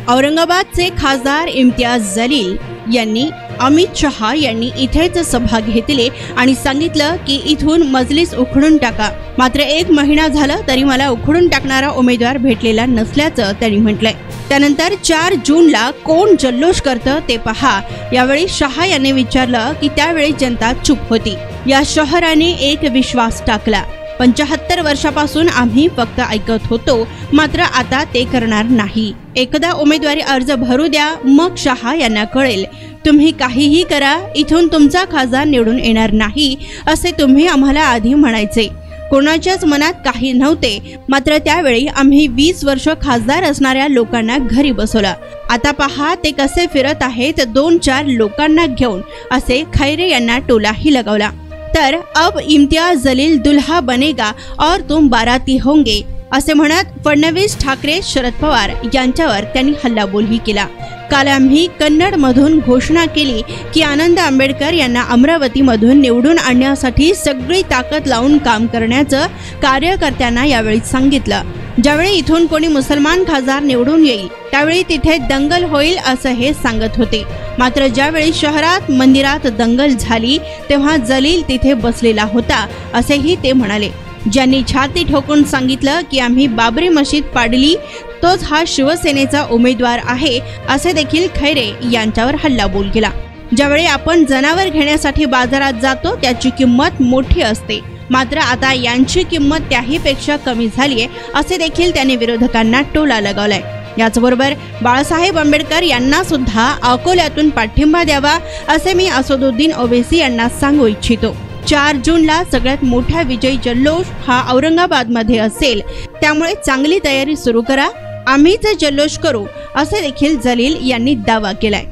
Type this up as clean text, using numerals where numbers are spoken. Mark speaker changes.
Speaker 1: औरंगाबादचे खासदार इम्तियाज जलील यांनी अमित शहा यांनी इथेच सभा घेतली आणि सांगितलं की इथून मजलिस उखडून टाका। मात्र 1 महिना झाला तरी मला उखडून टाकणारा उमेदवार भेटलेला नसल्याचं त्यांनी म्हटलंय। त्यानंतर 4 जूनला कोण जल्लोष करतं ते पहा। यावेळी शहा यांनी विचारलं की त्यावेळी जनता चूप होती। या शहराने एक विश्वास टाकला। 75 वर्षापासून आम्ही फक्त ऐकत होतो, मात्र आता ते करणार नाही। एकदा उमेदवारी अर्ज भरू द्या, मग शहा यांना कळेल। तुम्ही काहीही करा, इथून तुमचा खासदार निवडून येणार नाही असे तुम्ही आम्हाला आधी म्हणायचे। कोणाच्याच मनात काही नव्हते, मात्र त्यावेळी आम्ही 20 वर्ष खासदार असणाऱ्या लोकांना घरी बसवलं। आता पहा ते कसे फिरत आहेत 2-4 लोकांना घेऊन, असे खैरे यांना टोलाही लगावला। तर अब इम्तियाज जलील दुल्हा बनेगा और तुम बाराती होंगे असे म्हणत फडणवीस, ठाकरे, शरद पवार यांच्यावर त्यांनी हल्लाबोलही केला। काल आम्ही कन्नड मधून घोषणा केली की आनंद आंबेडकर यांना अमरावतीमधून निवडून आणण्यासाठी सगळी ताकद लावून काम करण्याचं कार्यकर्त्यांना यावेळी सांगितलं। ज्यावेळी इथून कोणी मुसलमान खासदार निवडून येईल त्यावेळी तिथे दंगल होईल असं हे सांगत होते। मात्र ज्यावेळी शहरात मंदिरात दंगल झाली तेव्हा जलील तिथे बसलेला होता असेही ते म्हणाले। ज्यांनी छाती ठोकून सांगितलं की आम्ही बाबरी मशीद पाडली तोच हा शिवसेनेचा उमेदवार आहे असे देखील खैरे यांच्यावर हल्लाबोल केला। ज्यावेळी आपण जनावर घेण्यासाठी बाजारात जातो त्याची किंमत मोठी असते, मात्र आता यांची किंमत त्याहीपेक्षा कमी झालीये असे देखील त्यांनी विरोधकांना टोला लगावलाय। याचबरोबर बाळासाहेब आंबेडकर यांना सुद्धा अकोल्यातून पाठिंबा द्यावा असे मी असदुद्दीन ओवैसी यांना सांगू इच्छितो। 4 जूनला सगळ्यात मोठा विजय जल्लोष हा औरंगाबादमध्ये असेल, त्यामुळे चांगली तयारी सुरू करा, आम्हीच जल्लोष करू असे देखील जलील यांनी दावा केलाय।